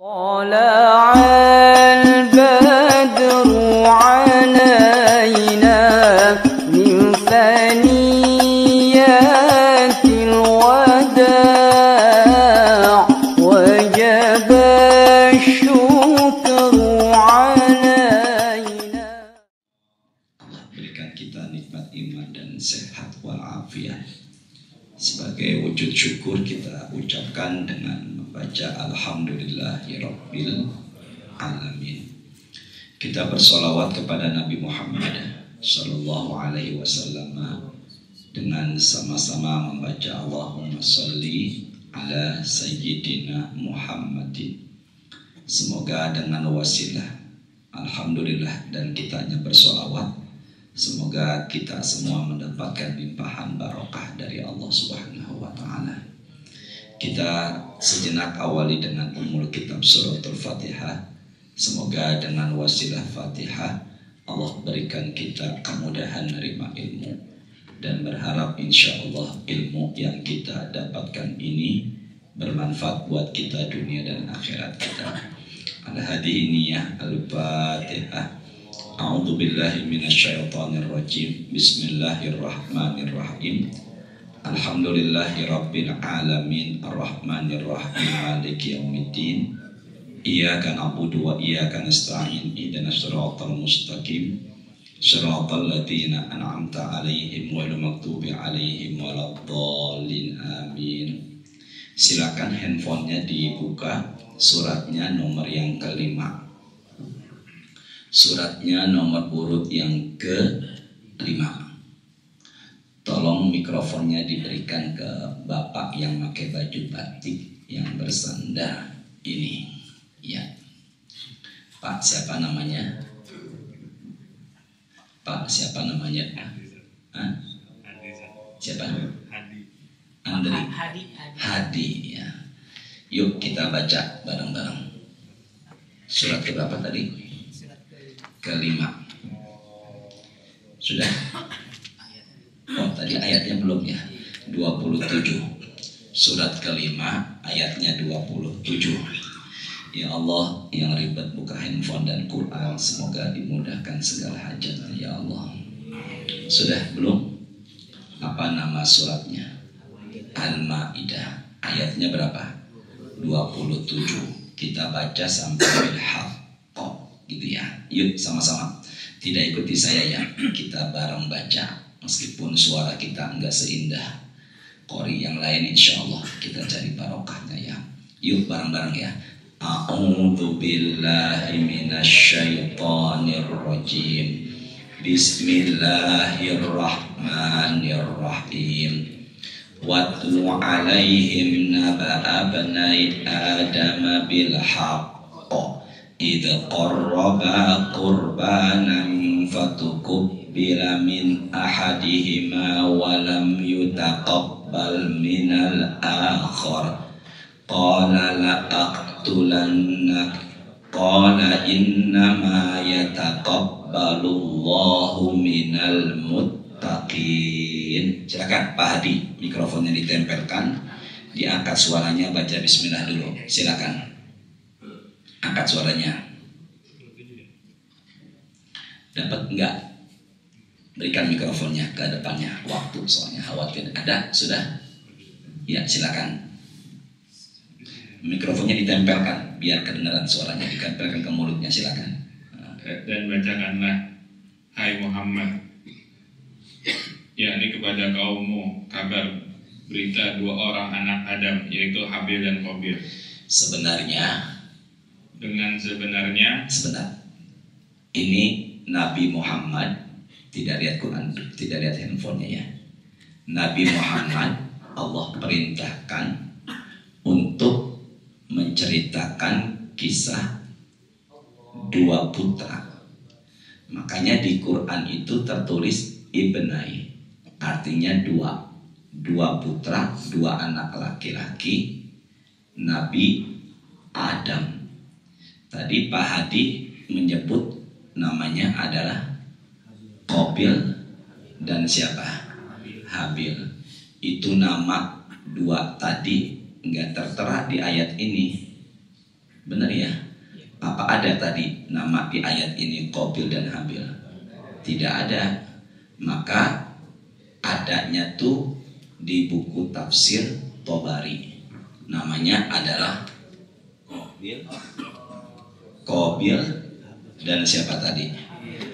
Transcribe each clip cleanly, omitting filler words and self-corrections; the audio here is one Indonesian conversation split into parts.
طلع البدر علينا من ثنيات الوداع وجب الشكر علينا. Allah berikan kita nikmat iman dan sehat walafiat. Sebagai wujud syukur kita ucapkan dengan membaca Alhamdulillahirabbil alamin. Kita bersolawat kepada Nabi Muhammad sallallahu alaihi wasallam dengan sama-sama membaca Allahumma sholli ala sayyidina Muhammadin. Semoga dengan wasilah alhamdulillah dan kitanya bersolawat, semoga kita semua mendapatkan limpahan barokah dari Allah Subhanahu wa taala. Kita sejenak awali dengan umul kitab suratul Fatihah. Semoga dengan wasilah Fatihah Allah berikan kita kemudahan menerima ilmu, dan berharap insya Allah ilmu yang kita dapatkan ini bermanfaat buat kita dunia dan akhirat kita. Al-Hadiniyah Al-Fatihah. A'udzu billahi minasyaitonir rajim. Bismillahirrahmanirrahim. Alhamdulillahirabbil alamin arrahmanir rahim maliki yaumiddin. Iyyaka na'budu wa iyyaka nasta'in. Ihdinas shiratal mustaqim. Shiratal ladzina an'amta 'alaihim ghairil maghdubi 'alaihim waladdallin. Amin. Silakan handphonenya dibuka, suratnya nomor yang kelima. Suratnya nomor urut yang ke-5. Tolong mikrofonnya diberikan ke Bapak yang pakai baju batik yang bersandar ini. Ya. Pak siapa namanya? Pak siapa namanya? Hah? Siapa? Andri. Hadi ya. Yuk kita baca bareng-bareng. Surat ke berapa tadi? Ke-5. Sudah? Oh tadi ayatnya belum ya. 27. Surat ke-5 ayatnya 27. Ya Allah yang ribet buka handphone dan Quran, semoga dimudahkan segala hajatnya ya Allah. Sudah belum? Apa nama suratnya? Al-Maidah. Ayatnya berapa? 27. Kita baca sampai bil-haq gitu ya. Yuk sama-sama. Tidak ikuti saya ya. Kita bareng baca. Meskipun suara kita enggak seindah qori yang lain, insya Allah kita cari barokahnya ya. Yuk bareng-bareng ya. A'udzu billahi minasyaitonir rajim. Bismillahirrahmanirrahim. Watlu alaihim naba'a bani Adam bil haqq idh qarraba qurbanan fatukubbila min ahadihima walam yutaqabbal minal akhar qala la aqtulannak qala innama yataqabbalullahu minal muttaqin. Silakan Pak Hadi, mikrofonnya ditempelkan, diangkat suaranya, baca bismillah dulu. Silakan. Angkat suaranya. Dapat enggak? Berikan mikrofonnya ke depannya. Waktu soalnya khawatir. Ada? Sudah? Ya silakan. Mikrofonnya ditempelkan biar kedengaran suaranya, ditempelkan ke mulutnya. Silakan. Dan bacakanlah, hai Muhammad, yakni kepada kaummu kabar berita dua orang anak Adam, yaitu Habil dan Qabil. Sebenarnya sebentar. Ini Nabi Muhammad, tidak lihat Quran, tidak lihat handphonenya ya. Nabi Muhammad Allah perintahkan untuk menceritakan kisah dua putra. Makanya di Quran itu tertulis ibnai, artinya dua putra, dua anak laki-laki Nabi Adam. Tadi Pak Hadi menyebut namanya adalah Qabil dan siapa? Habil. Itu nama dua tadi enggak tertera di ayat ini. Benar ya? Apa ada tadi nama di ayat ini Qabil dan Habil? Tidak ada. Maka adanya tuh di buku tafsir Tobari. Namanya adalah Qabil dan siapa tadi?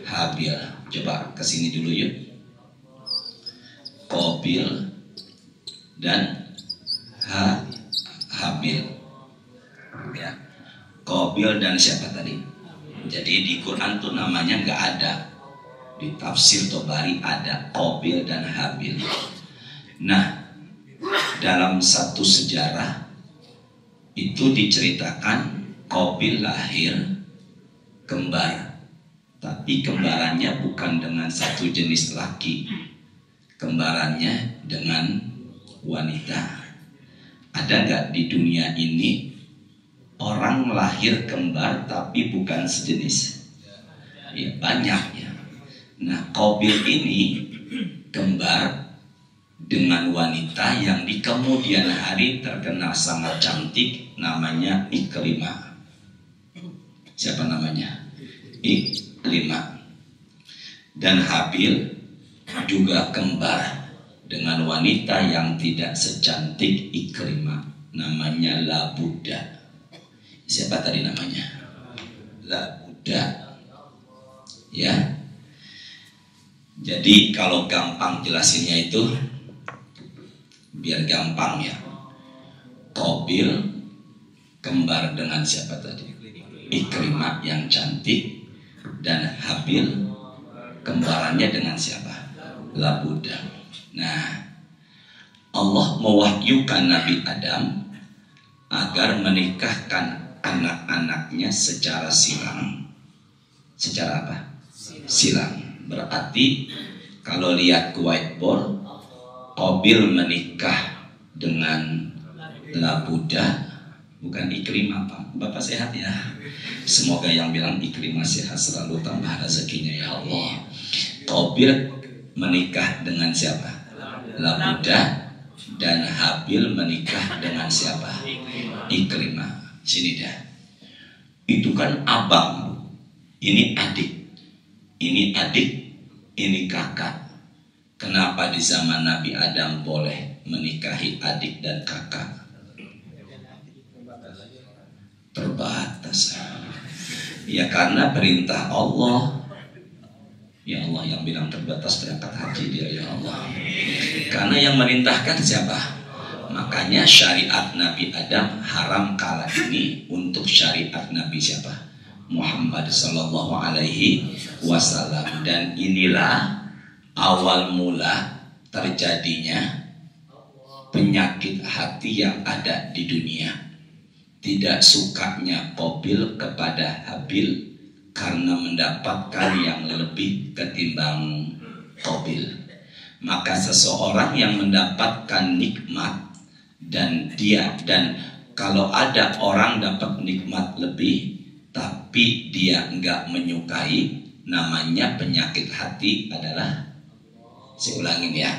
Habil. Coba kesini dulu yuk. Qabil dan Habil. Ya. Qabil dan siapa tadi? Jadi di Quran tuh namanya nggak ada. Di tafsir Tobari ada Qabil dan Habil. Nah, dalam satu sejarah itu diceritakan Qabil lahir kembar, tapi kembarannya bukan dengan satu jenis laki, kembarannya dengan wanita. Ada nggak di dunia ini orang lahir kembar tapi bukan sejenis? Ya banyak ya. Nah, Qabil ini kembar dengan wanita yang di kemudian hari terkenal sangat cantik, namanya Ikrimah. Siapa namanya? Ikrimah. Dan Habil juga kembar dengan wanita yang tidak secantik Ikrimah, namanya Labuda. Siapa tadi namanya? Labuda. Ya. Jadi kalau gampang jelasinnya itu, biar gampang ya. Qabil kembar dengan siapa tadi? Ikrimah yang cantik. Dan Habil kembarannya dengan siapa? Labuda. Nah, Allah mewahyukan Nabi Adam agar menikahkan anak-anaknya secara silang. Secara apa? Silang. Berarti kalau lihat ke whiteboard, Qabil menikah dengan Labuda, bukan Ikrimah, Pak. Bapak sehat ya. Semoga yang bilang Ikrimah sehat selalu, tambah rezekinya ya Allah. Qabil menikah dengan siapa? Labuda. Dan Habil menikah dengan siapa? Ikrimah. Sini dah. Itu kan abang, ini adik. Ini adik, ini kakak. Kenapa di zaman Nabi Adam boleh menikahi adik dan kakak? Terbatas. Ya karena perintah Allah. Ya Allah, yang bilang terbatas berangkat haji dia ya Allah. Karena yang merintahkan siapa? Makanya syariat Nabi Adam haram kala ini untuk syariat Nabi siapa? Muhammad sallallahu alaihi wasallam. Dan inilah awal mula terjadinya penyakit hati yang ada di dunia. Tidak sukanya Qabil kepada Habil karena mendapatkan yang lebih ketimbang Qabil. Maka seseorang yang mendapatkan nikmat dan kalau ada orang dapat nikmat lebih tapi dia enggak menyukai, namanya penyakit hati adalah, saya ulangin ya,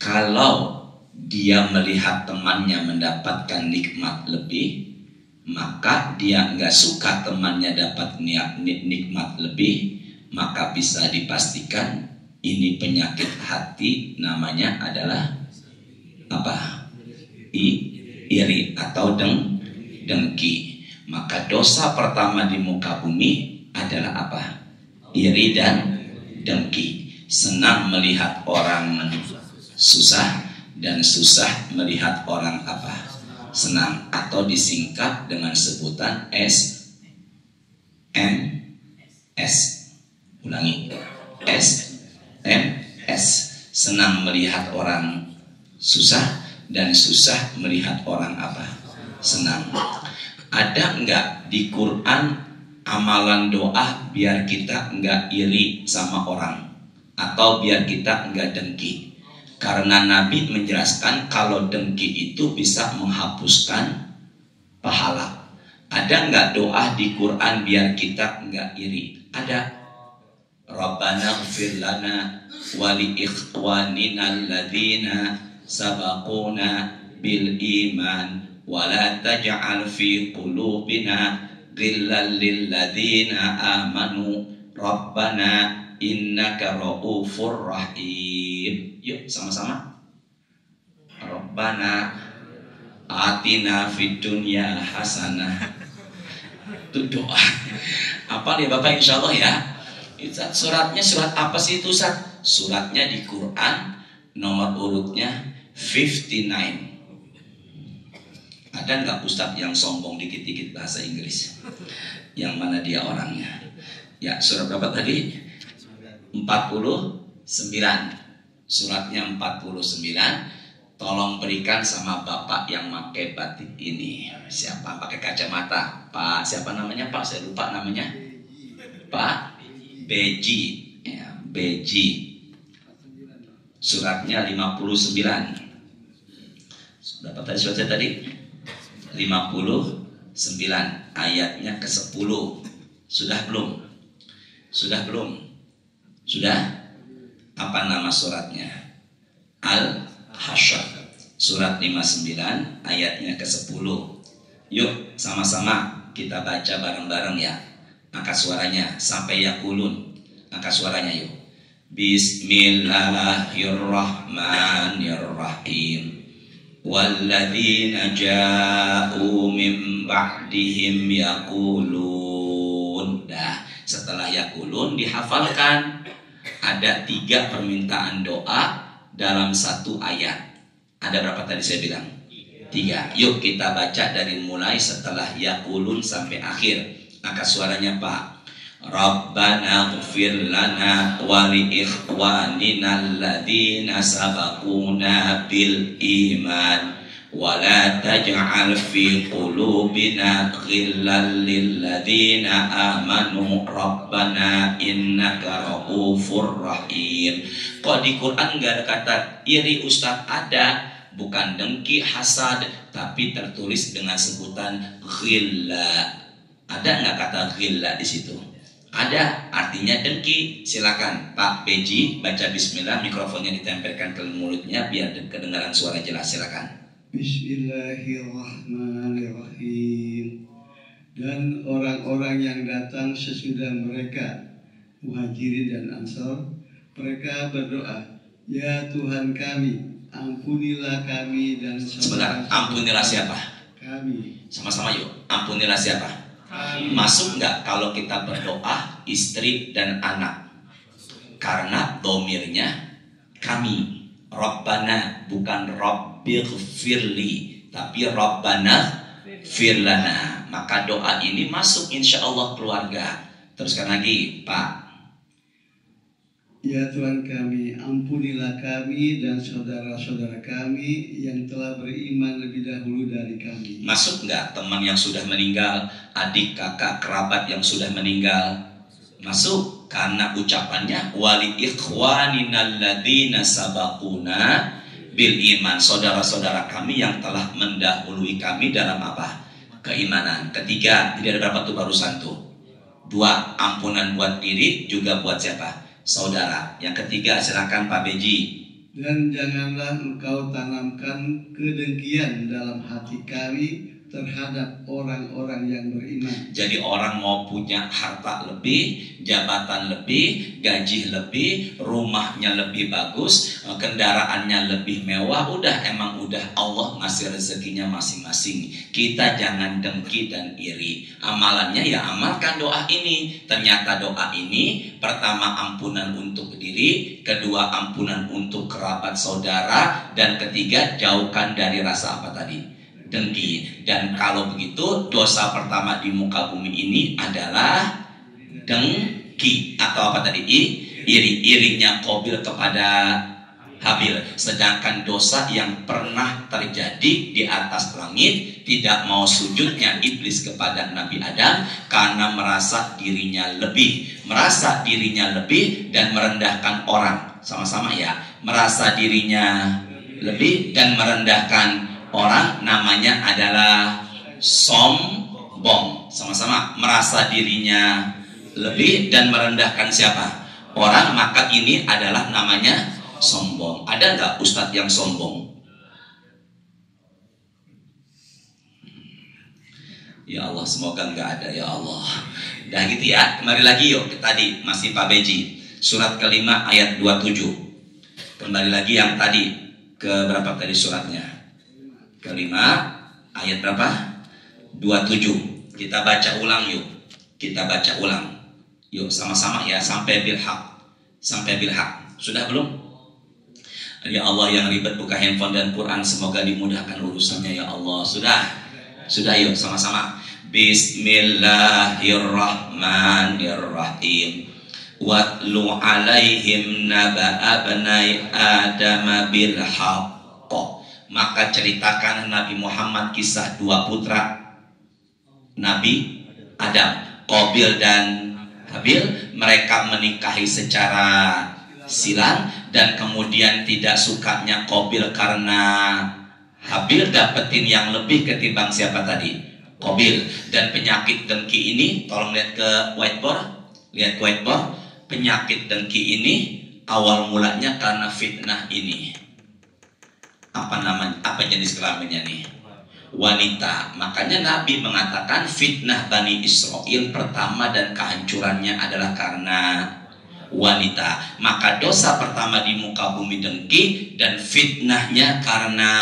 kalau dia melihat temannya mendapatkan nikmat lebih, maka dia enggak suka temannya dapat nikmat lebih, maka bisa dipastikan ini penyakit hati, namanya adalah apa? Iri atau dengki. Maka dosa pertama di muka bumi adalah apa? Iri dan dengki. Senang melihat orang susah dan susah melihat orang apa? Senang, atau disingkat dengan sebutan SMS. Ulangi. SMS. Senang melihat orang susah dan susah melihat orang apa? Senang. Ada enggak di Quran amalan doa biar kita enggak iri sama orang atau biar kita enggak dengki? Karena Nabi menjelaskan kalau dengki itu bisa menghapuskan pahala. Ada enggak doa di Quran biar kita enggak iri? Ada. Rabbana ighfir lana wa li ikhwanina alladzina sabaquna bil iman wala taj'al fi qulubina ghillan lil ladzina amanu rabbana innaka ra'ufur rahim. Yuk sama-sama. Rabbana atina fid dunya hasanah. Itu doa. Apa nih Bapak, insya Allah ya. Ustaz, suratnya surat apa sih itu Ustaz? Suratnya di Quran nomor urutnya 59. Ada nggak Ustaz yang sombong dikit-dikit bahasa Inggris? Yang mana dia orangnya? Ya, surat berapa tadi? 49. Suratnya 49. Tolong berikan sama Bapak yang pakai batik ini. Siapa pakai kacamata? Pak siapa namanya Pak? Saya lupa namanya. Pak Beji. Ya, Beji. Suratnya 59. Berapa tadi suratnya tadi? 59. Ayatnya ke-10. Sudah belum? Sudah belum? Sudah? Apa nama suratnya? Al-Hasyr. Surat 59 ayatnya ke-10. Yuk sama-sama kita baca bareng-bareng ya. Angkat suaranya sampai yaqulun. Angkat suaranya yuk. Bismillahirrahmanirrahim. Walladzina ja'u min ba'dihim yaqulun. Dah, setelah yaqulun dihafalkan. Ada 3 permintaan doa dalam satu ayat. Ada berapa tadi saya bilang? 3. Yuk kita baca dari mulai setelah yaqulun sampai akhir. Angkat suaranya Pak. Rabbana ighfir lana wa li ikhwanina alladzina sabaquna bil iman wa la taj'al fi qulubina ghillan lil ladzina amanu rabbana innaka ra'ufur rahim. Kok di Quran enggak ada kata iri Ustaz? Ada, bukan dengki, hasad, tapi tertulis dengan sebutan ghilla. Ada enggak kata ghilla di situ? Ada, artinya dengki. Silakan Pak Beji baca bismillah, mikrofonnya ditempelkan ke mulutnya biar kedengaran suara jelas. Silakan. Bismillahirrahmanirrahim. Dan orang-orang yang datang sesudah mereka, Muhajirin dan Ansor, mereka berdoa, ya Tuhan kami, ampunilah kami dan sebentar, ampunilah siapa? Kami. Sama-sama yuk, ampunilah siapa? Masuk nggak kalau kita berdoa istri dan anak? Karena domirnya kami. Rabbana, bukan Rabbighfirli, tapi Rabbana firlana. Maka doa ini masuk insya Allah keluarga. Teruskan lagi Pak. Ya Tuhan kami, ampunilah kami dan saudara-saudara kami yang telah beriman lebih dahulu dari kami. Masuk nggak teman yang sudah meninggal, adik, kakak, kerabat yang sudah meninggal? Masuk, karena ucapannya wali ikhwaninal ladzina sabaquna bil iman. Saudara-saudara kami yang telah mendahului kami dalam apa? Keimanan. Ketiga, tidak ada berapa tuh barusan tuh? 2, ampunan buat diri juga buat siapa? Saudara. Yang ketiga, silakan Pak Beji. Dan janganlah engkau tanamkan kedengkian dalam hati kami terhadap orang-orang yang beriman. Jadi orang mau punya harta lebih, jabatan lebih, gaji lebih, rumahnya lebih bagus, kendaraannya lebih mewah, udah emang udah Allah ngasih rezekinya masing-masing. Kita jangan dengki dan iri. Amalannya ya amalkan doa ini. Ternyata doa ini pertama ampunan untuk diri, kedua ampunan untuk kerabat saudara, dan ketiga jauhkan dari rasa apa tadi? Dengki. Dan kalau begitu dosa pertama di muka bumi ini adalah dengki atau apa tadi? Iri. Irinya Qabil kepada Habil. Sedangkan dosa yang pernah terjadi di atas langit, tidak mau sujudnya iblis kepada Nabi Adam karena merasa dirinya lebih dan merendahkan orang. Sama-sama ya, merasa dirinya lebih dan merendahkan orang, namanya adalah sombong. Sama-sama, merasa dirinya lebih dan merendahkan siapa? Orang, maka ini adalah namanya sombong. Ada nggak ustadz yang sombong? Ya Allah, semoga nggak ada ya Allah. Dah gitu ya. Kembali lagi yuk ke tadi, masih Pak Beji. Surat kelima ayat 27. Kembali lagi yang tadi. Ke berapa tadi suratnya? Kelima ayat berapa? 27. Kita baca ulang yuk. Kita baca ulang. Yuk sama-sama ya, sampai bilhaq. Sampai bilhaq. Sudah belum? Ya Allah, yang ribet buka handphone dan Quran, semoga dimudahkan urusannya ya Allah. Sudah? Sudah yuk sama-sama. Bismillahirrahmanirrahim. Watlu alaihim naba'a bnai Adam bil haqq. Maka ceritakan Nabi Muhammad kisah dua putra Nabi Adam, Qabil dan Habil. Mereka menikahi secara silang dan kemudian tidak sukanya Qabil karena Habil dapetin yang lebih ketimbang siapa tadi? Qabil. Dan penyakit dengki ini, tolong lihat ke whiteboard. Lihat ke whiteboard. Penyakit dengki ini awal mulanya karena fitnah ini. Apa namanya? Apa jenis kelaminnya nih? Wanita. Makanya Nabi mengatakan fitnah Bani Israel pertama dan kehancurannya adalah karena wanita. Maka dosa pertama di muka bumi dengki dan fitnahnya karena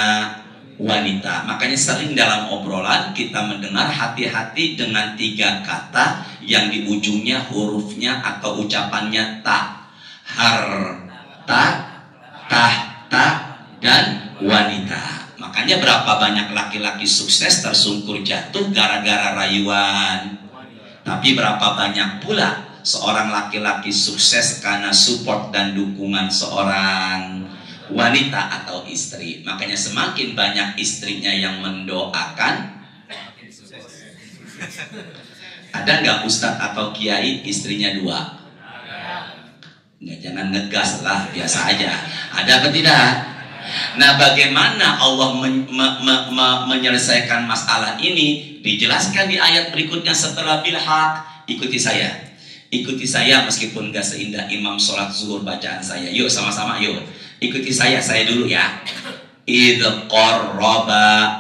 wanita. Makanya sering dalam obrolan kita mendengar hati-hati dengan tiga kata yang di ujungnya hurufnya atau ucapannya ta, harta, tahta, dan wanita. Makanya berapa banyak laki-laki sukses tersungkur jatuh gara-gara rayuan. Tapi berapa banyak pula seorang laki-laki sukses karena support dan dukungan seorang wanita atau istri. Makanya semakin banyak istrinya yang mendoakan. Ada nggak ustadz atau kiai istrinya dua? Nggak, jangan ngegas lah, biasa aja. Ada apa tidak? Nah, bagaimana Allah menyelesaikan masalah ini? Dijelaskan di ayat berikutnya setelah bilhaq. Ikuti saya. Ikuti saya meskipun gak seindah imam sholat zuhur bacaan saya. Yuk sama-sama yuk. Ikuti saya dulu ya. Idh qarraba.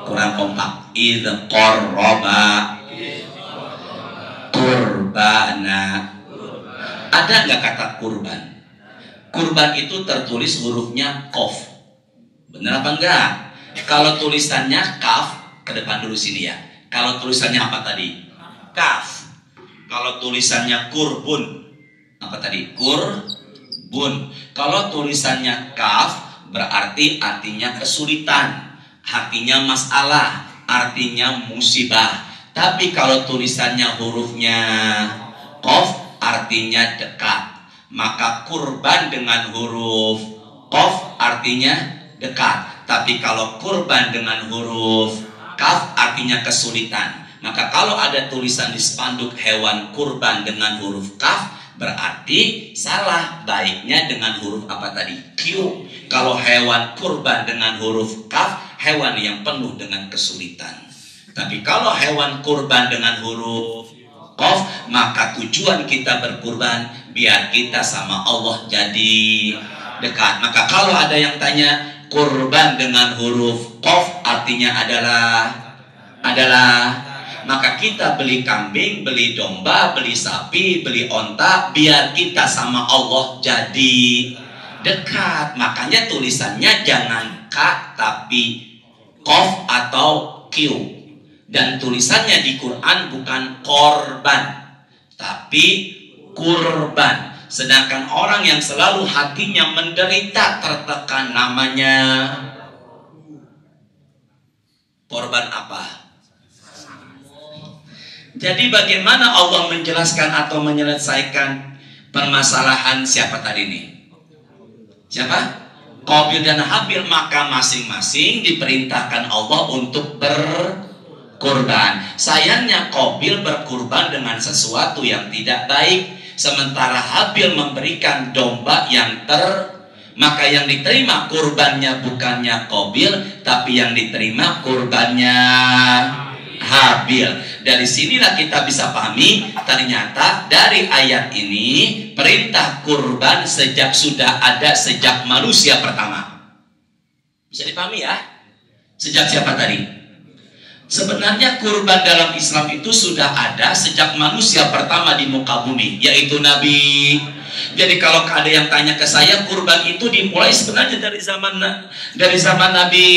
Kurang kompak. Idh qarraba qurbana. Ada nggak kata kurban? Kurban itu tertulis hurufnya qaf. Bener apa enggak? Kalau tulisannya kaf, ke depan dulu sini ya. Kalau tulisannya apa tadi? Kaf. Kalau tulisannya kurbun, apa tadi? Kurbun. Kalau tulisannya kaf, berarti artinya kesulitan, artinya masalah, artinya musibah. Tapi kalau tulisannya hurufnya qaf, artinya dekat. Maka kurban dengan huruf qaf artinya dekat. Tapi kalau kurban dengan huruf kaf artinya kesulitan. Maka kalau ada tulisan di spanduk hewan kurban dengan huruf kaf, berarti salah. Baiknya dengan huruf apa tadi? Q. Kalau hewan kurban dengan huruf kaf, hewan yang penuh dengan kesulitan. Tapi kalau hewan kurban dengan huruf qaf, maka tujuan kita berkurban biar kita sama Allah jadi dekat. Maka kalau ada yang tanya kurban dengan huruf qaf artinya adalah maka kita beli kambing, beli domba, beli sapi, beli onta biar kita sama Allah jadi dekat. Makanya tulisannya jangan K tapi qaf atau Q. Dan tulisannya di Quran bukan korban tapi kurban. Sedangkan orang yang selalu hatinya menderita, tertekan, namanya korban apa? Jadi bagaimana Allah menjelaskan atau menyelesaikan permasalahan siapa tadi nih? Siapa? Qabil dan Habil. Maka masing-masing diperintahkan Allah untuk berkurban. Sayangnya Qabil berkurban dengan sesuatu yang tidak baik, sementara Habil memberikan domba yang maka yang diterima kurbannya bukannya Qabil, tapi yang diterima kurbannya Habil. Dari sinilah kita bisa pahami ternyata dari ayat ini perintah kurban sudah ada sejak manusia pertama. Bisa dipahami ya? Sejak siapa tadi? Sebenarnya kurban dalam Islam itu sudah ada sejak manusia pertama di muka bumi, yaitu Nabi. Jadi kalau ada yang tanya ke saya, kurban itu dimulai sebenarnya dari zaman Nabi.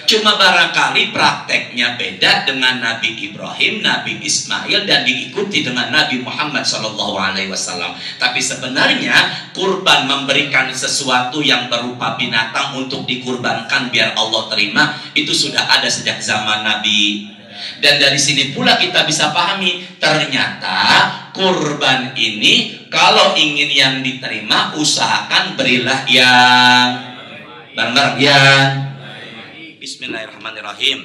Cuma barangkali prakteknya beda dengan Nabi Ibrahim, Nabi Ismail, dan diikuti dengan Nabi Muhammad SAW. Tapi sebenarnya kurban memberikan sesuatu yang berupa binatang untuk dikurbankan biar Allah terima, itu sudah ada sejak zaman Nabi. Dan dari sini pula kita bisa pahami, ternyata kurban ini kalau ingin yang diterima, usahakan berilah yang bareng-bareng yang Bismillahirrahmanirrahim.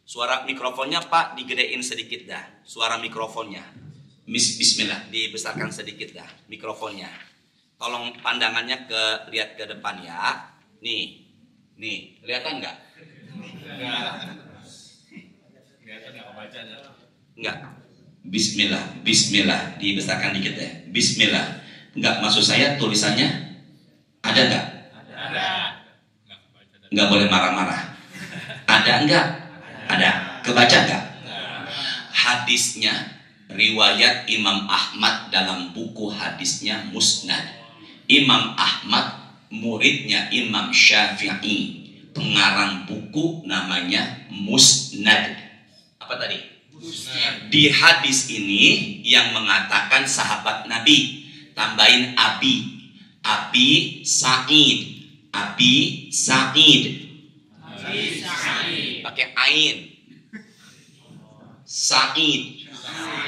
Suara mikrofonnya Pak digedein sedikit dah. Suara mikrofonnya. Bismillah, dibesarkan sedikit dah mikrofonnya. Tolong pandangannya lihat ke depan ya. Nih, kelihatan nggak? Enggak. Bismillah, dibesarkan dikit deh. Bismillah. Enggak, maksud saya tulisannya ada nggak? Nggak boleh marah-marah. Ada enggak? Ada. Kebaca enggak? Hadisnya riwayat Imam Ahmad dalam buku hadisnya Musnad. Imam Ahmad muridnya Imam Syafi'i, pengarang buku namanya Musnad. Apa tadi? Musnad. Di hadis ini yang mengatakan sahabat Nabi, tambahin Abi Sa'id. Abi Sa'id. Pakai ain. Sa'id.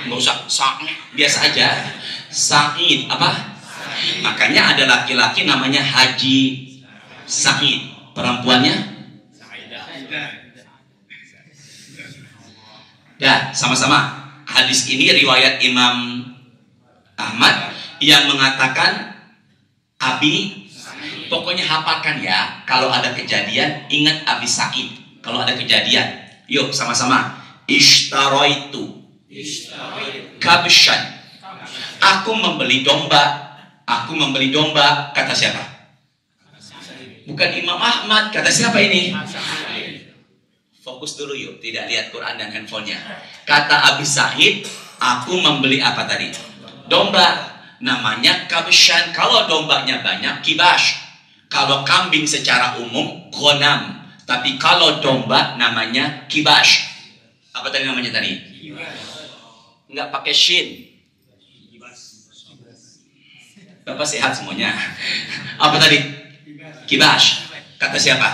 Nggak usah biasa aja. Sa'id apa? Makanya ada laki-laki namanya Haji Sa'id. Perempuannya? Dah, sama-sama. Hadis ini riwayat Imam Ahmad yang mengatakan Abi. Pokoknya hafalkan ya. Kalau ada kejadian, ingat Abi Sa'id. Kalau ada kejadian, yuk sama-sama. Ishtaraitu kabshan. Aku membeli domba. Kata siapa? Bukan Imam Ahmad. Kata siapa ini? Fokus dulu yuk. Tidak lihat Quran dan handphonenya. Kata Abi Sa'id, aku membeli apa tadi? Domba. Namanya kabshan. Kalau dombanya banyak, kibash. Kalau kambing secara umum ghanam, tapi kalau domba namanya kibash. Apa tadi namanya tadi? Enggak pakai shin. Bapak sehat semuanya. Apa tadi? Kibash. Kata siapa?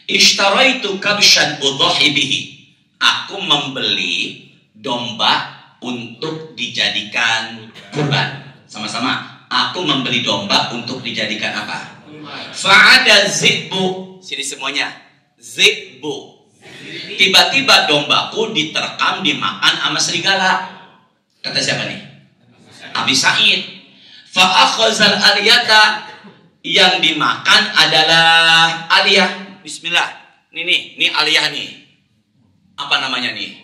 Ishtaraitu kabshan udhahi bihi. Aku membeli domba untuk dijadikan kurban. Sama-sama. Aku membeli domba untuk dijadikan apa? Fa'ada zibbu. Sini semuanya. Zibbu. Tiba-tiba dombaku diterkam dimakan sama serigala. Kata siapa nih? Abi Sa'id. Fa'akhazal aliyata. Yang dimakan adalah aliyah. Bismillah. Ini aliyah nih. Apa namanya nih?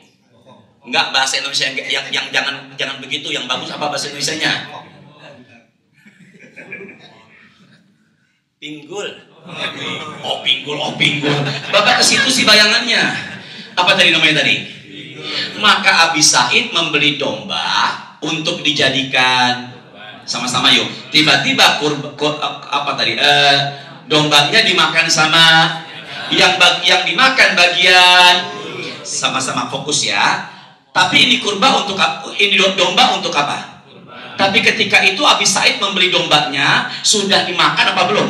Enggak, bahasa Indonesia yang jangan begitu. Yang bagus apa bahasa Indonesianya? Pinggul. Oh pinggul. Bapak ke situ sih bayangannya. Apa tadi namanya tadi? Maka Abi Sa'id membeli domba untuk dijadikan sama-sama yuk. Tiba-tiba dombanya dimakan sama yang dimakan bagian. Sama-sama fokus ya. Tapi ini kurban untuk ini domba untuk apa? Tapi ketika itu Abi Sa'id membeli dombanya sudah dimakan apa belum?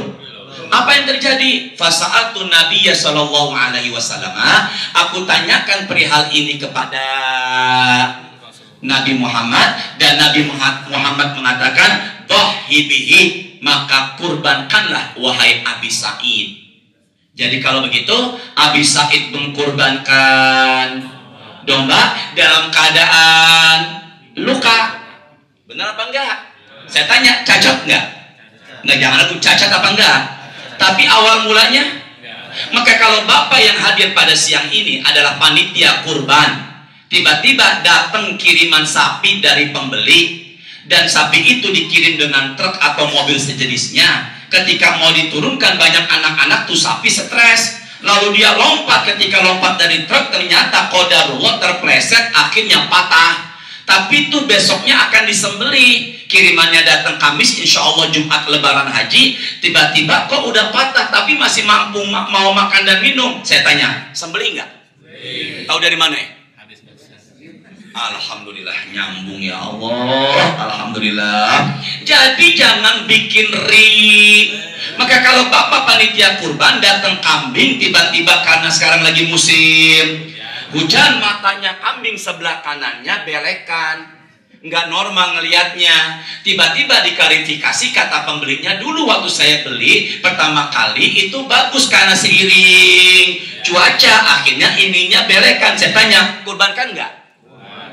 Apa yang terjadi? Fasa'altu Nabiyya sallallahu alaihi wasallam. Aku tanyakan perihal ini kepada Nabi Muhammad dan Nabi Muhammad mengatakan, "Dhahi bihi," maka kurbankanlah wahai Abi Sa'id. Jadi kalau begitu Abi Sa'id mengkurbankan domba dalam keadaan luka. Benar apa enggak? Saya tanya, cacat enggak? Enggak, jangan aku cacat apa enggak? Tapi awal mulanya, maka kalau bapak yang hadir pada siang ini adalah panitia kurban, tiba-tiba datang kiriman sapi dari pembeli, dan sapi itu dikirim dengan truk atau mobil sejenisnya. Ketika mau diturunkan banyak anak-anak tuh sapi stres. Lalu dia lompat, ketika lompat dari truk ternyata qadarullah terpleset, akhirnya patah. Tapi itu besoknya akan disembeli. Kirimannya datang Kamis, insya Allah Jumat Lebaran Haji. Tiba-tiba kok udah patah tapi masih mampu mau makan dan minum. Saya tanya, sembeli nggak? Tahu dari mana? Alhamdulillah, nyambung ya Allah. Alhamdulillah. Jadi jangan bikin ri. Maka kalau bapak panitia kurban datang kambing, tiba-tiba karena sekarang lagi musim hujan, matanya kambing sebelah kanannya belekan, nggak normal ngelihatnya. Tiba-tiba diklarifikasi kata pembelinya, dulu waktu saya beli pertama kali itu bagus karena seiring cuaca, akhirnya ininya belekan. Saya tanya, kurbankan nggak?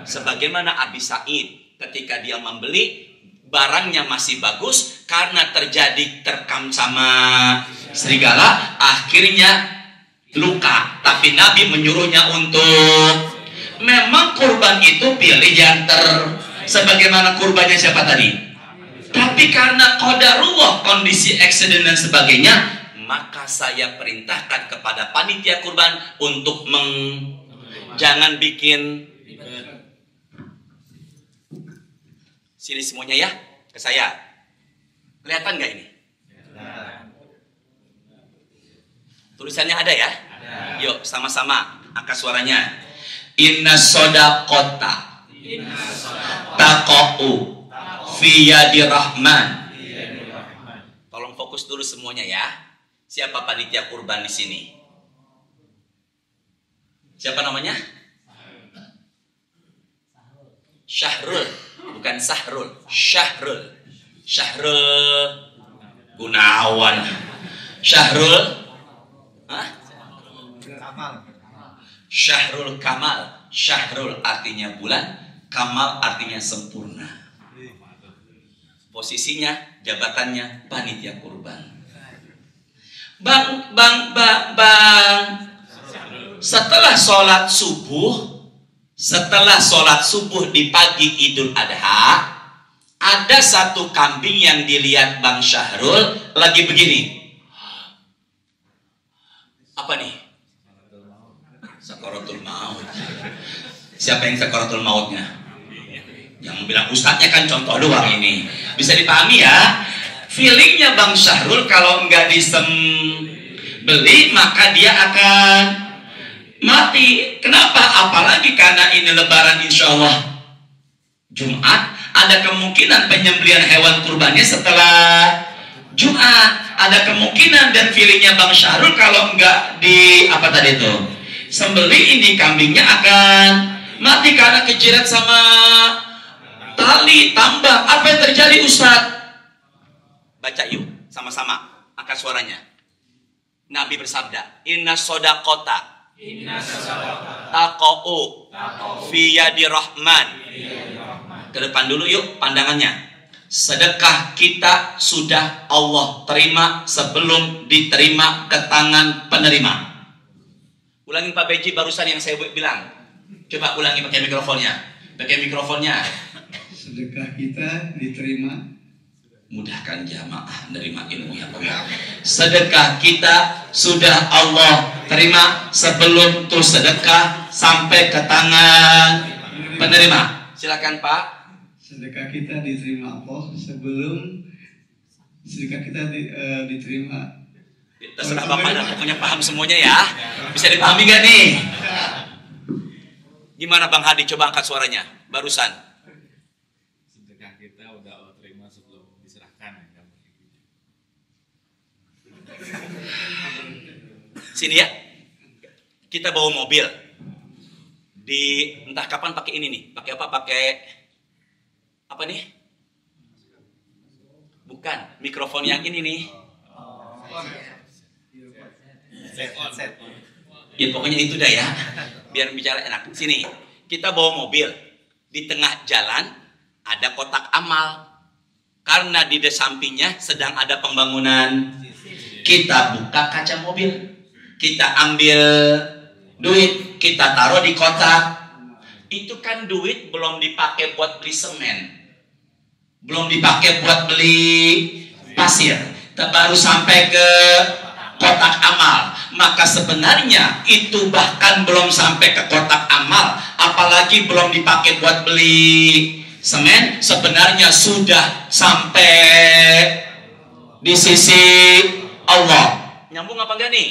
Sebagaimana Abi Said ketika dia membeli, barangnya masih bagus, karena terjadi terkam sama serigala, akhirnya luka. Tapi Nabi menyuruhnya untuk, memang kurban itu pilih yang sebagaimana kurbannya siapa tadi. Tapi karena qadarullah, kondisi accident dan sebagainya, maka saya perintahkan kepada panitia kurban untuk jangan bikin. Sini semuanya ya, ke saya. Kelihatan nggak ini? Tulisannya ada ya? Yuk sama-sama angkat suaranya. Inna sodaqota taqa'u fi yadi rahman. Tolong fokus dulu semuanya ya. Siapa panitia kurban di sini? Siapa namanya? Syahrul, bukan Sahrul. Syahrul Gunawan. Syahrul Syahrul Kamal. Syahrul artinya bulan, Kamal artinya sempurna. Posisinya, jabatannya panitia kurban. Bang. Setelah sholat subuh di pagi Idul Adha, ada satu kambing yang dilihat Bang Syahrul lagi begini. Apa nih? Sakaratul maut. Siapa yang sakaratul mautnya? Yang bilang ustadznya kan contoh doang ini. Bisa dipahami ya? Feelingnya Bang Syahrul kalau nggak disembeli maka dia akan mati. Kenapa? Apalagi karena ini lebaran insya Allah Jumat, ada kemungkinan penyembelihan hewan kurbannya setelah Jumat. Ada kemungkinan dan feelingnya Bang Syahrul kalau enggak sembeli ini kambingnya akan mati karena kejerat sama tali tambang. Apa yang terjadi Ustadz? Baca yuk sama-sama, angkat suaranya. Nabi bersabda, Inna sodaqota taqa'u fi yadi rahman. Ke depan dulu yuk pandangannya. Sedekah kita sudah Allah terima sebelum diterima ke tangan penerima. Ulangin Pak Beji barusan yang saya bilang. Coba ulangi pakai mikrofonnya. Sedekah kita diterima. Mudahkan jamaah menerima ilmu yang Allah. Sedekah kita sudah Allah terima sebelum tuh sedekah sampai ke tangan penerima. Silakan Pak. Sedekah kita diterima Allah sebelum sedekah kita diterima. Terserah Bapak dan pokoknya paham semuanya ya. Bisa dipahami gak nih? Gimana Bang Hadi? Coba angkat suaranya. Barusan. Sedekah kita udah Allah terima sebelum diserahkan. Sini ya. Kita bawa mobil. Di entah kapan pakai ini nih. Pakai apa? Pakai apa nih? Bukan, mikrofon yang ini nih. Ya pokoknya itu dah ya. Biar bicara enak. Sini, kita bawa mobil. Di tengah jalan ada kotak amal. Karena di sampingnya sedang ada pembangunan. Kita buka kaca mobil. Kita ambil duit, kita taruh di kotak. Itu kan duit belum dipakai buat beli semen. Belum dipakai buat beli pasir, baru sampai ke kotak amal. maka sebenarnya itu bahkan belum sampai ke kotak amal, apalagi belum dipakai buat beli semen, sebenarnya sudah sampai di sisi Allah. Nyambung apa enggak nih?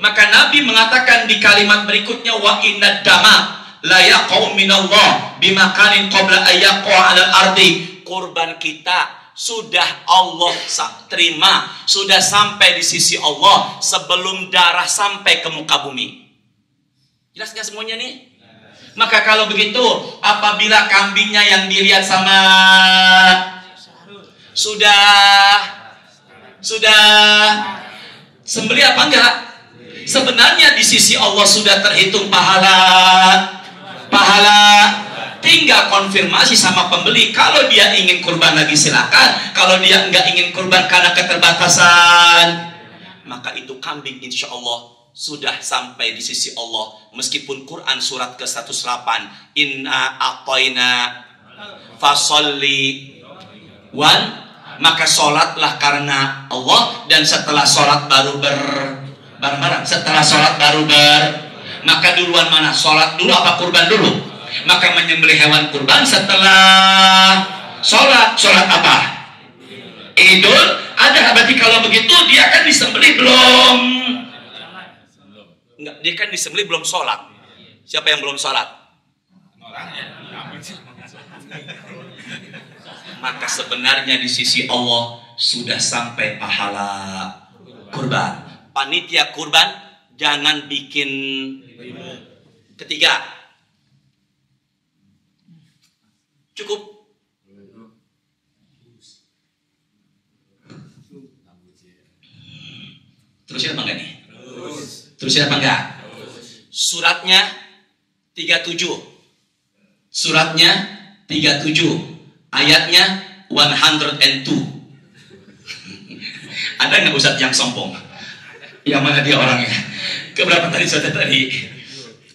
Maka Nabi mengatakan di kalimat berikutnya, wa inna dama la yaqau minallah bimakanin qabla ayyaqa 'alal ardi. Kurban kita sudah Allah terima, sudah sampai di sisi Allah sebelum darah sampai ke muka bumi. Jelas nggak semuanya nih? Maka kalau begitu, apabila kambingnya yang dilihat sama sudah sembelih apa enggak? Sebenarnya di sisi Allah sudah terhitung pahala. Tinggal konfirmasi sama pembeli. Kalau dia ingin kurban lagi silakan. Kalau dia enggak ingin kurban karena keterbatasan, maka itu kambing insya Allah sudah sampai di sisi Allah. Meskipun Quran surat ke-108, inna a'tayna fasolli wan, maka sholatlah karena Allah, dan setelah sholat baru bareng-bareng. Setelah sholat baru maka duluan mana? Sholat dulu apa kurban dulu? Maka menyembelih hewan kurban setelah sholat. Sholat apa? Idul Adha. Berarti kalau begitu dia kan disembelih belum? Enggak, dia kan disembelih belum sholat. Siapa yang belum sholat? Maka sebenarnya di sisi Allah sudah sampai pahala kurban. Panitia kurban jangan bikin ketiga. Cukup. Terusin apa enggak nih? Terusin apa enggak? Suratnya 37. Suratnya 37. Ayatnya 102. Ada nggak Ustadz yang sombong? Yang mana dia orangnya? Keberapa tadi Ustadz tadi?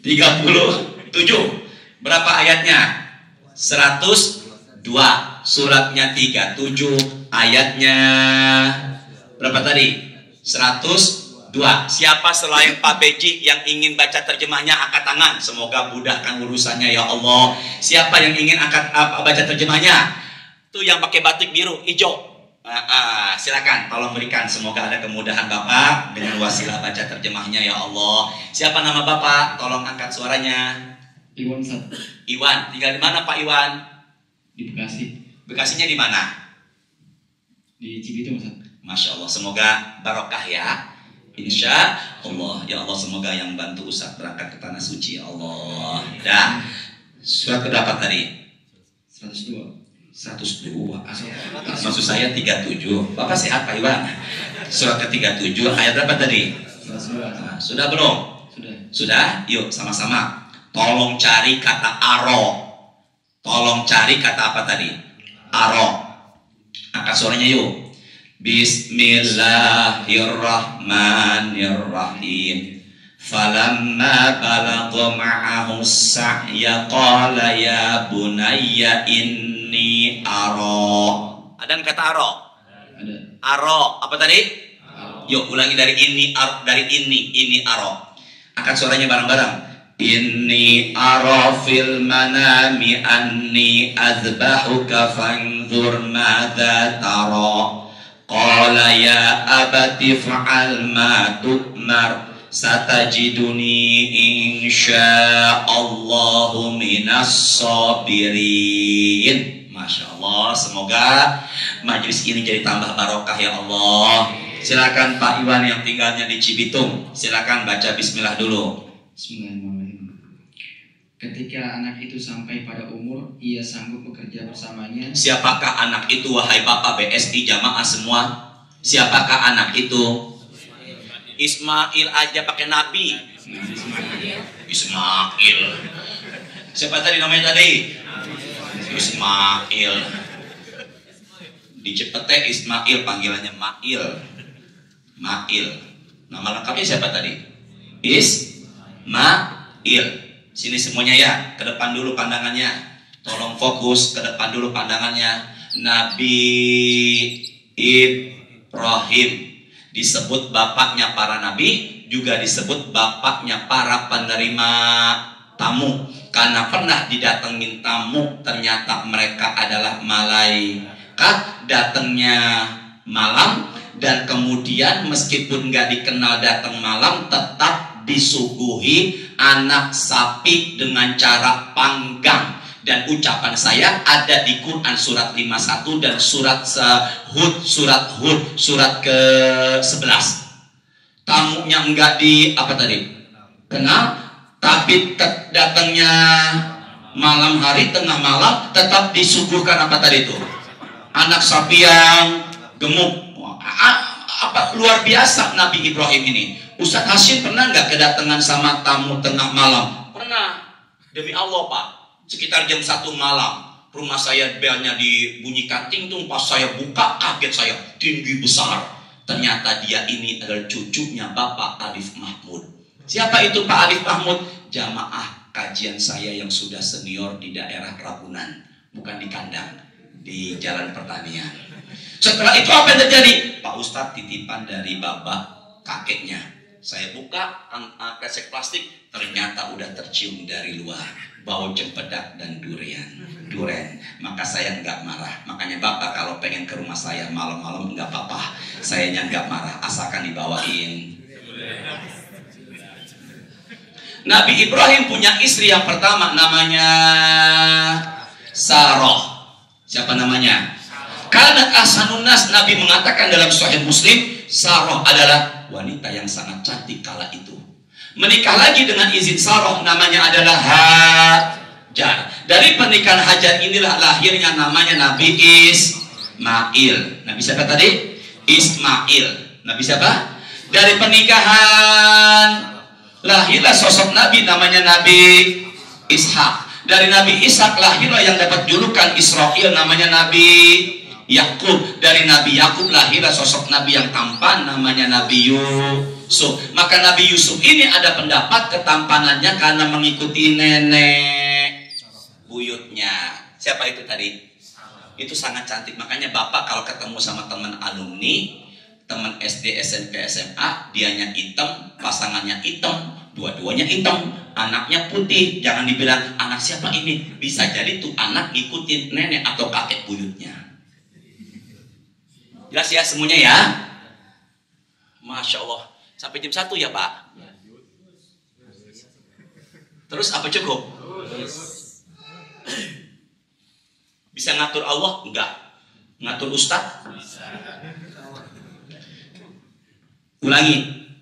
37. Berapa ayatnya? 102. Suratnya 37. Ayatnya berapa tadi? 102. Siapa selain Pak Beji yang ingin baca terjemahnya angkat tangan. Semoga mudahkan urusannya ya Allah. Siapa yang ingin baca terjemahnya? Tuh yang pakai batik biru, hijau. Silakan tolong berikan. Semoga ada kemudahan Bapak dengan wasilah baca terjemahnya ya Allah. Siapa nama Bapak? Tolong angkat suaranya. Iwan Sat. Iwan, tinggal di mana Pak Iwan? Di Bekasi. Bekasinya di mana? Di Cibitung, Sat. Masya Allah, semoga barokah ya. Insya Allah, ya Allah, semoga yang bantu Ustaz berangkat ke tanah suci ya Allah. Dan surat keberapa tadi? 102. 102. Maksud saya 37. Bapak sehat Pak Iwan? Surat ke-37 ayat berapa tadi? 102. Sudah belum? Sudah? Yuk sama-sama. Tolong cari kata aro. Tolong cari kata apa tadi? Aro. Angkat suaranya yuk. Bismillahirrahmanirrahim. Falamma balagha ma'ahu as-sa'ya qala ya bunayya inni aro. Ada yang kata aro? Ada. Aro. Apa tadi? Aro. Yuk ulangi dari ini aro. Angkat suaranya bareng-bareng. Inni aro fil manami anni azbahuka fanzur madza tara. Qala ya abati fa'al ma tu'mar satajiduni insyaallahu minas sabirin. Masya Allah, semoga majelis ini jadi tambah barokah ya Allah. Silakan Pak Iwan yang tinggalnya di Cibitung, silakan baca bismillah dulu. Bismillahirrahmanirrahim. Ketika anak itu sampai pada umur, ia sanggup bekerja bersamanya. Siapakah anak itu wahai Bapak BSI jamaah semua? Siapakah anak itu? Ismail aja pakai nabi. Ismail. Siapa tadi namanya tadi? Ismail. Di Cepete Ismail, panggilannya Mail. Mail. Nama lengkapnya siapa tadi? Ismail. Sini semuanya ya, ke depan dulu pandangannya. Tolong fokus, ke depan dulu pandangannya. Nabi Ibrahim disebut bapaknya para nabi, juga disebut bapaknya para penerima tamu, karena pernah didatengin tamu, ternyata mereka adalah malaikat, datangnya malam, dan kemudian meskipun nggak dikenal datang malam, tetap disuguhi anak sapi dengan cara panggang. Dan ucapan saya ada di Quran surat 51 dan surat Hud, surat ke-11. Tamunya enggak di apa tadi? Kenal, tapi datangnya malam hari, tengah malam, tetap disuguhkan apa tadi itu? Anak sapi yang gemuk. Apa luar biasa Nabi Ibrahim ini. Ustadz Hashim pernah nggak kedatangan sama tamu tengah malam? Pernah. Demi Allah Pak, sekitar jam 1 malam, rumah saya belnya dibunyikan ting-tung. Pas saya buka, kaget saya, tinggi besar. Ternyata dia ini adalah cucunya Bapak Alif Mahmud. Siapa itu Pak Alif Mahmud? Jamaah kajian saya yang sudah senior di daerah Ragunan, bukan di kandang, di Jalan Pertanian. Setelah itu apa yang terjadi? Pak Ustadz titipan dari bapak kakeknya. Saya buka kresek plastik, ternyata udah tercium dari luar bau cempedak dan duren. Maka saya nggak marah. Makanya bapak kalau pengen ke rumah saya malam-malam nggak apa-apa, sayanya nggak marah, asalkan dibawain. Nabi Ibrahim punya istri yang pertama, namanya Sarah. Siapa namanya? Kanat ahsanun nas, Nabi mengatakan dalam Sahih Muslim, Sarah adalah wanita yang sangat cantik kala itu. Menikah lagi dengan izin Sarah, namanya adalah Hajar. Dari pernikahan Hajar inilah lahirnya namanya Nabi Ismail. Nabi siapa tadi? Ismail. Nabi siapa? Dari pernikahan lahirlah sosok Nabi namanya Nabi Ishak. Dari Nabi Ishak lahirlah yang dapat julukan Israel, namanya Nabi Yakub. Dari Nabi Yakub lahirlah sosok Nabi yang tampan, namanya Nabi Yusuf. Maka Nabi Yusuf ini ada pendapat ketampanannya karena mengikuti nenek buyutnya. Siapa itu tadi? Itu sangat cantik. Makanya bapak kalau ketemu sama teman alumni, teman SD, SMP, SMA, dianya hitam, pasangannya hitam, dua-duanya hitam, anaknya putih, jangan dibilang anak siapa ini. Bisa jadi tuh anak ngikutin nenek atau kakek buyutnya. Jelas ya semuanya ya? Masya Allah. Sampai jam 1 ya Pak? Terus apa cukup? Bisa ngatur Allah? Enggak. Ngatur Ustaz? Ulangi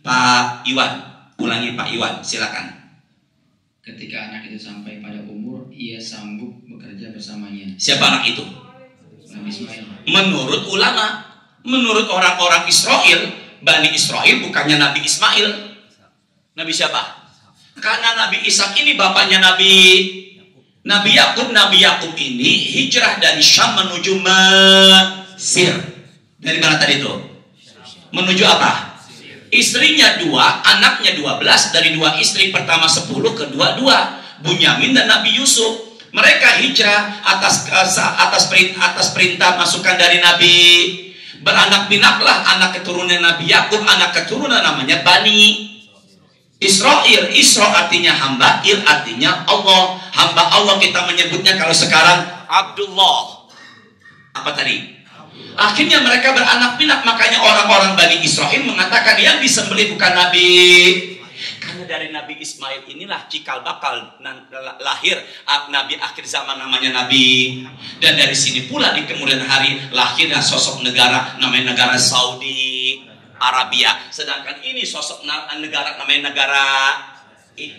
Pak Iwan. Ulangi Pak Iwan, silakan. Ketika anak itu sampai pada umur, ia sanggup bekerja bersamanya. Siapa anak itu? Nabi Ismail. Menurut ulama, menurut orang-orang Israel, Bani Israel bukannya Nabi Ismail. Nabi siapa? Karena Nabi Ishak ini bapaknya Nabi Yakub. Nabi Yakub ini hijrah dari Syam menuju Mesir. Dari mana tadi itu? Menuju apa? Istrinya 2, anaknya 12. Dari 2 istri pertama 10, kedua 2, Bunyamin dan Nabi Yusuf. Mereka hijrah atas perintah masukan dari Nabi. Beranak pinaklah anak keturunan Nabi Yakub, anak keturunan namanya Bani Israel. Isra artinya hamba, Il artinya Allah. Hamba Allah kita menyebutnya kalau sekarang Abdullah. Apa tadi? Akhirnya mereka beranak pinak. Makanya orang-orang Bani Israel mengatakan yang disembelih bukan Nabi. Karena dari Nabi Ismail inilah cikal bakal lahir Nabi akhir zaman namanya Nabi. Dan dari sini pula di kemudian hari lahirnya sosok negara namanya negara Saudi Arabia. Sedangkan ini sosok negara namanya negara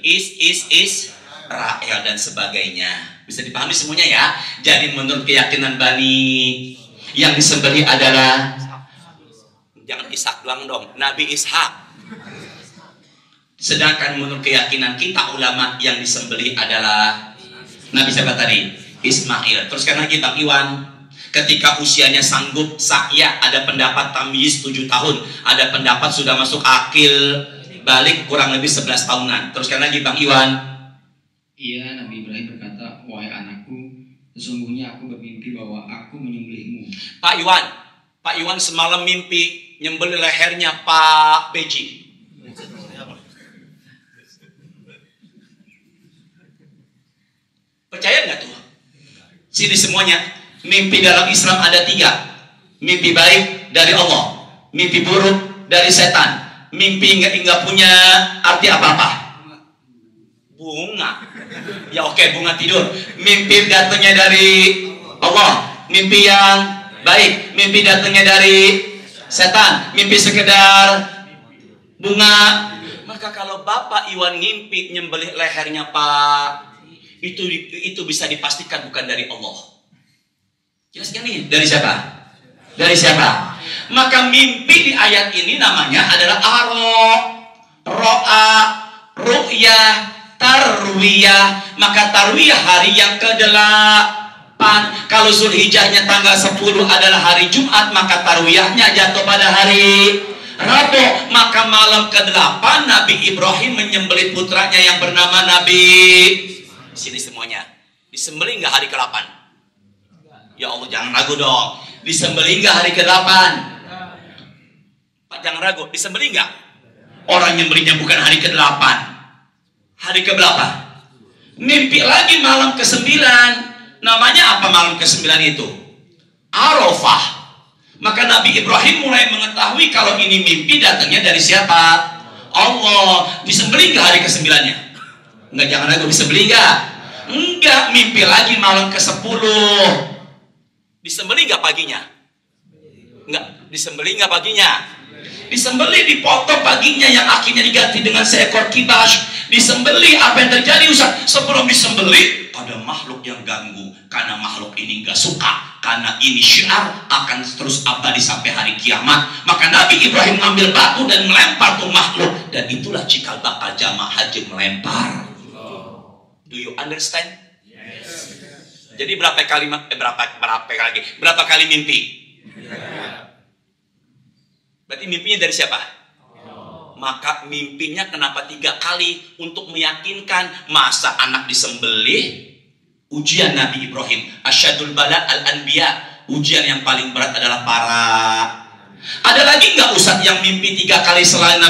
Israel dan sebagainya. Bisa dipahami semuanya ya. Jadi menurut keyakinan Bani, yang disembelih adalah, jangan Ishak doang dong, Nabi Ishak. Sedangkan menurut keyakinan kita ulama, yang disembelih adalah Nabi siapa tadi? Ismail. Teruskan lagi Bang Iwan. Ketika usianya sanggup sa'ya, ada pendapat tamyiz 7 tahun, ada pendapat sudah masuk akil balik kurang lebih 11 tahunan. Teruskan lagi Bang Iwan. Iya, Nabi Ibrahim berkata, wahai anakku, sesungguhnya aku bermimpi bahwa aku menyembelihmu. Pak Iwan semalam mimpi nyembelih lehernya Pak Beji. Sini semuanya. Mimpi dalam Islam ada 3. Mimpi baik dari Allah, mimpi buruk dari setan, mimpi nggak punya arti apa-apa. Bunga. Ya oke, bunga tidur. Mimpi datangnya dari Allah, mimpi yang baik. Mimpi datangnya dari setan, mimpi sekedar bunga. Maka kalau Bapak Iwan ngimpi nyembelih lehernya Pak, itu bisa dipastikan bukan dari Allah. Jelas kan nih? Dari siapa? Dari siapa? Maka mimpi di ayat ini namanya adalah ro'a, ru'yah, tarwiyah. Maka tarwiyah hari yang ke-8. Kalau Zulhijjahnya tanggal 10 adalah hari Jumat, maka tarwiyahnya jatuh pada hari Rabu. Maka malam ke-8 Nabi Ibrahim menyembelih putranya yang bernama Nabi. Sini semuanya. Disembelih nggak hari ke-8? Ya Allah, jangan ragu dong. Disembelih nggak hari ke-8? Pak, jangan ragu. Disembelih nggak? Orang nyembelihnya bukan hari ke-8. Hari ke berapa? Mimpi lagi malam ke-9. Namanya apa malam ke-9 itu? Arafah. Maka Nabi Ibrahim mulai mengetahui kalau ini mimpi datangnya dari siapa? Allah. Disembelih nggak hari ke-9-nya? Enggak, jangan ragu. Disembelih nggak? Enggak. Mimpi lagi malam ke-10. Disembelih nggak paginya? Enggak. Disembelih nggak paginya? Disembelih, dipotong paginya yang akhirnya diganti dengan seekor kibas. Disembelih, apa yang terjadi Ustaz? Sebelum disembelih ada makhluk yang ganggu, karena makhluk ini nggak suka, karena ini syiar akan terus abadi sampai hari kiamat. Maka Nabi Ibrahim ambil batu dan melempar tuh makhluk, dan itulah cikal bakal jamaah haji melempar. Do you understand? Jadi berapa kali mimpi? Berarti mimpinya dari siapa? Maka mimpinya kenapa 3 kali? Untuk meyakinkan masa anak disembelih. Ujian Nabi Ibrahim. Asyadul bala al-anbiya. Ujian yang paling berat adalah para. Ada lagi nggak Ustaz yang mimpi 3 kali selain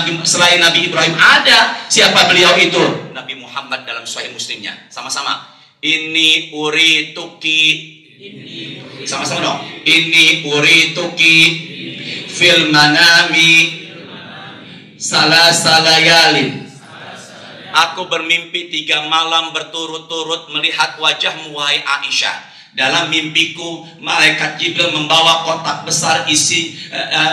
Nabi Ibrahim? Ada. Siapa beliau itu? Nabi Muhammad dalam Sahih Muslimnya. Sama-sama. Ini urituki. Sama-sama dong. Ini urituki fil manami salasalayalin. Aku bermimpi 3 malam berturut-turut melihat wajahmu wahai Aisyah. Dalam mimpiku malaikat Jibril membawa kotak besar isi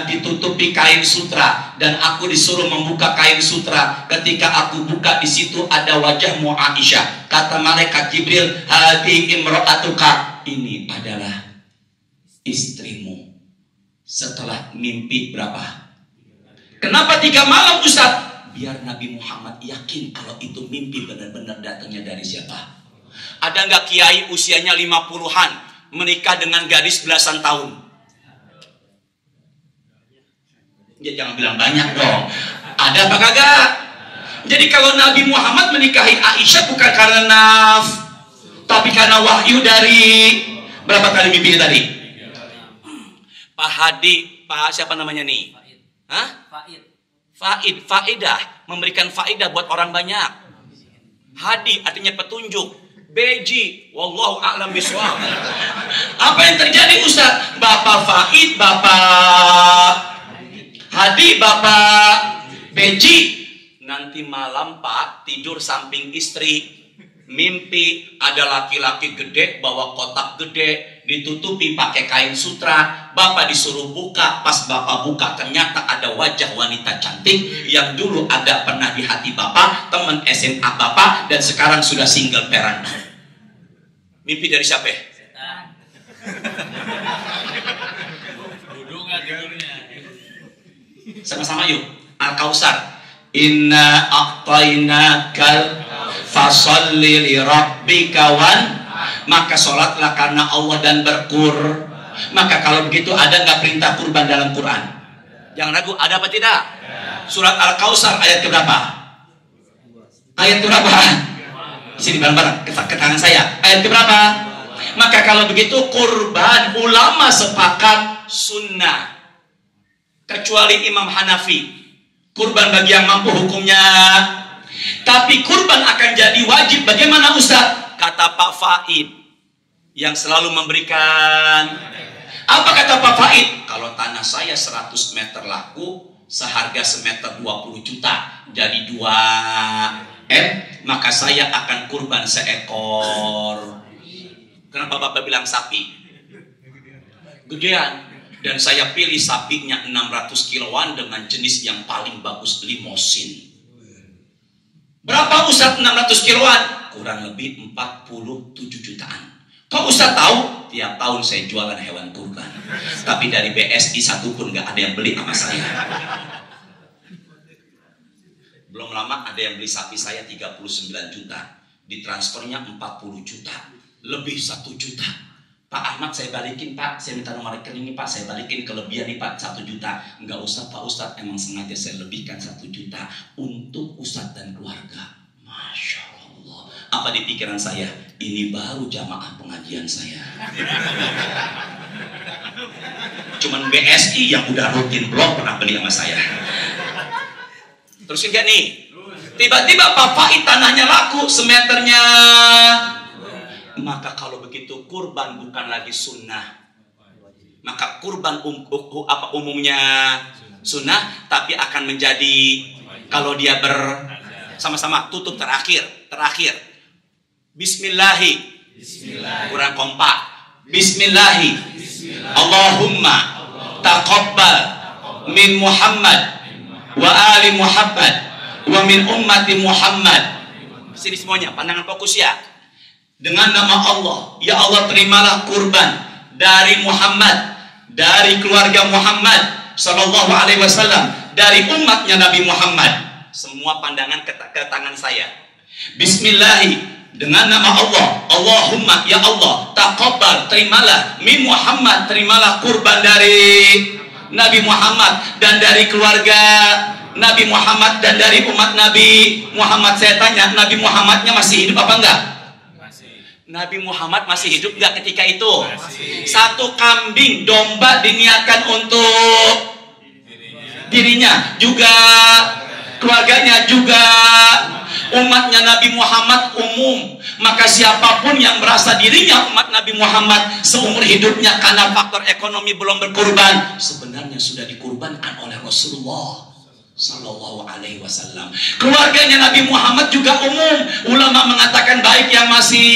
ditutupi kain sutra, dan aku disuruh membuka kain sutra. Ketika aku buka, di situ ada wajahmu Aisyah. Kata malaikat Jibril, hadi imro'atuka, ini adalah istrimu. Setelah mimpi berapa? Kenapa 3 malam Ustaz? Biar Nabi Muhammad yakin kalau itu mimpi benar-benar datangnya dari siapa. Ada nggak kiai usianya 50-an menikah dengan gadis belasan tahun? Ya jangan bilang banyak dong. Ada apa kagak? Jadi kalau Nabi Muhammad menikahi Aisyah bukan karena tapi karena wahyu dari berapa kali mimpinya tadi? Pak Hadi, Pak siapa namanya nih? Hah? Faidah, memberikan faidah buat orang banyak. Hadi artinya petunjuk. Beji, wallahu a'lam bishawab. Apa yang terjadi Ustaz? Bapak Faid, Bapak Hadi, Bapak Beji. Nanti malam Pak tidur samping istri. Mimpi ada laki-laki gede bawa kotak gede, ditutupi pakai kain sutra. Bapak disuruh buka. Pas Bapak buka ternyata ada wajah wanita cantik yang dulu ada pernah di hati Bapak, teman SMA Bapak, dan sekarang sudah single parent. Mimpi dari siapa? Sama-sama yuk. Al-Kausar. Inna a'tainakal fasalli li rabbika wan. Maka sholatlah karena Allah dan berkur. Maka kalau begitu ada nggak perintah kurban dalam Quran? Jangan ragu, ada apa tidak? Surat Al-Kausar ayat keberapa? Ayat keberapa? Sini bareng-bareng ke tangan saya. Ayat keberapa? Maka kalau begitu kurban ulama sepakat sunnah. Kecuali Imam Hanafi. Kurban bagi yang mampu hukumnya. Tapi kurban akan jadi wajib. Bagaimana Ustaz? Kata Pak Faid, yang selalu memberikan. Apa kata Pak Faid? Kalau tanah saya 100 meter laku, seharga semeter 20 juta, jadi 2M, maka saya akan kurban seekor. Kenapa Bapak bilang sapi? Gedean. Dan saya pilih sapinya 600 kiloan dengan jenis yang paling bagus, limosin. Berapa Ustaz 600 kiloan? Kurang lebih 47 jutaan. Kok Ustaz tahu? Tiap tahun saya jualan hewan kurban. Tapi dari BSI satu pun gak ada yang beli sama saya. Belum lama ada yang beli sapi saya 39 juta. Ditransfernya 40 juta. Lebih 1 juta. Pak Ahmad saya balikin Pak. Saya minta nomor rekening nih Pak. Saya balikin kelebihan nih Pak 1 juta. Enggak usah Pak Ustadz. Emang sengaja saya lebihkan 1 juta. Untuk Ustadz dan keluarga. Masya Allah. Apa di pikiran saya? Ini baru jamaah pengajian saya. Cuman BSI yang udah rutin belum pernah beli sama saya. Terusin gak nih? Tiba-tiba Pak Faid tanahnya laku semeternya. Maka kalau begitu kurban bukan lagi sunnah. Maka kurban umumnya sunnah, tapi akan menjadi kalau dia sama-sama tutup terakhir. Bismillahi. Kurang kompak. Bismillahi. Allahumma taqabbal min Muhammad wa ali Muhammad wa min ummati Muhammad. Sini semuanya, pandangan fokus ya. Dengan nama Allah, ya Allah terimalah kurban dari Muhammad, dari keluarga Muhammad sallallahu alaihi wasallam, dari umatnya Nabi Muhammad. Semua pandangan ke tangan saya. Bismillahi. Dengan nama Allah, Allahumma ya Allah taqabbal, terimalah min Muhammad, terimalah kurban dari Nabi Muhammad dan dari keluarga Nabi Muhammad dan dari umat Nabi Muhammad. Saya tanya, Nabi Muhammadnya masih hidup apa enggak? Nabi Muhammad masih hidup enggak ketika itu? Satu kambing domba diniatkan untuk dirinya, juga keluarganya, juga umatnya Nabi Muhammad umum. Maka siapapun yang merasa dirinya umat Nabi Muhammad seumur hidupnya karena faktor ekonomi belum berkurban, sebenarnya sudah dikurbankan oleh Rasulullah sallallahu alaihi wasallam. Keluarganya Nabi Muhammad juga umum. Ulama mengatakan baik yang masih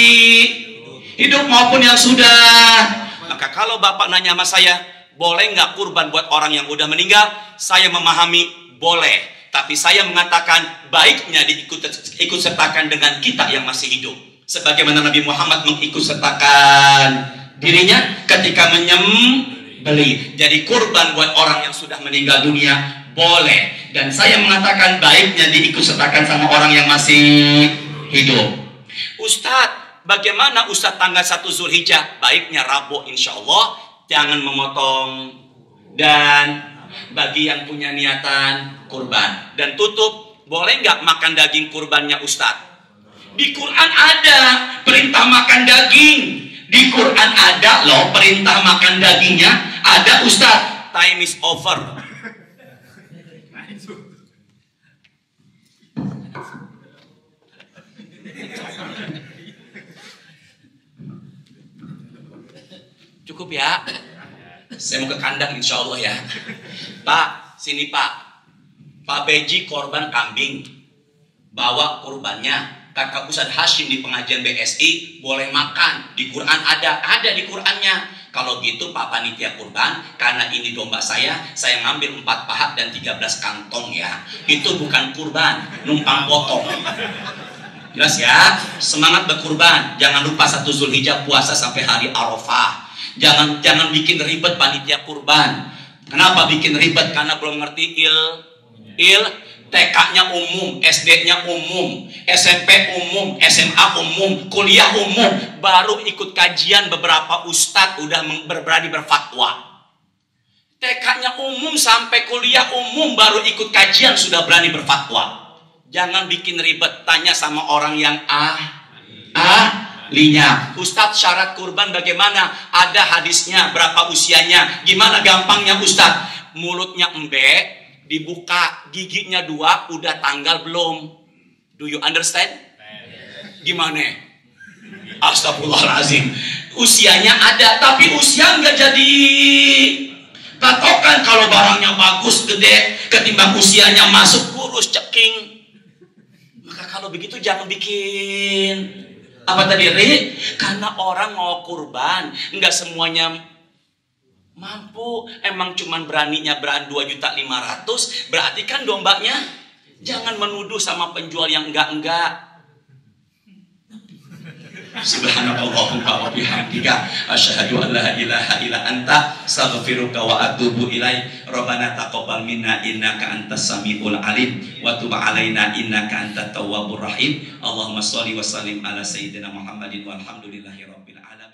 hidup maupun yang sudah. Maka kalau Bapak nanya sama saya, boleh nggak kurban buat orang yang udah meninggal? Saya memahami boleh. Tapi saya mengatakan baiknya diikut sertakan dengan kita yang masih hidup. Sebagaimana Nabi Muhammad mengikut sertakan dirinya ketika menyembelih. Jadi kurban buat orang yang sudah meninggal dunia boleh. Dan saya mengatakan baiknya diikut sertakan sama orang yang masih hidup. Ustadz, bagaimana Ustadz tanggal 1 Zulhijjah? Baiknya Rabu insya Allah. Jangan memotong. Dan bagi yang punya niatan kurban. Dan tutup, boleh nggak makan daging kurbannya Ustadz? Di Quran ada perintah makan daging. Di Quran ada loh perintah makan dagingnya. Ada Ustadz. Time is over. Cukup ya. Saya mau ke kandang insya Allah ya. Pak, sini Pak. Pak Beji korban kambing. Bawa kurbannya. Kakak Ustadz Hashim di pengajian BSI boleh makan. Di Quran ada di Qurannya. Kalau gitu Pak Panitia kurban, karena ini domba saya ngambil 4 pahat dan 13 kantong ya. Itu bukan kurban, numpang potong. Jelas ya? Semangat berkurban. Jangan lupa 1 Zulhijjah puasa sampai hari Arafah. Jangan bikin ribet panitia kurban. Kenapa bikin ribet? Karena belum ngerti TK-nya umum, SD-nya umum, SMP umum, SMA umum, kuliah umum. Baru ikut kajian beberapa ustadz udah berani berfatwa. TK-nya umum sampai kuliah umum baru ikut kajian sudah berani berfatwa. Jangan bikin ribet. Tanya sama orang yang ahlinya. Ustadz, syarat kurban bagaimana? Ada hadisnya, berapa usianya, gimana gampangnya Ustadz? Mulutnya embek, dibuka, giginya 2, udah tanggal belum? Do you understand? Gimana? Astagfirullahaladzim. Usianya ada, tapi usia nggak jadi patokan. Kalau barangnya bagus, gede, ketimbang usianya masuk kurus, ceking. Maka kalau begitu jangan bikin apa tadi, Ri? Karena orang mau kurban, nggak semuanya mampu. Emang cuman beraninya 2.500.000, berarti kan dombanya. Jangan menuduh sama penjual yang enggak. Subhanallahumma wa bihamdika asyhadu an la ilaha illa anta astaghfiruka wa atubu ilaik. Rabbana taqabbal minna innaka antas samiul alim wa tub alaina innaka antat tawwabur rahim. Allahumma shalli wa sallim ala sayyidina Muhammadin walhamdulillahi rabbil alamin.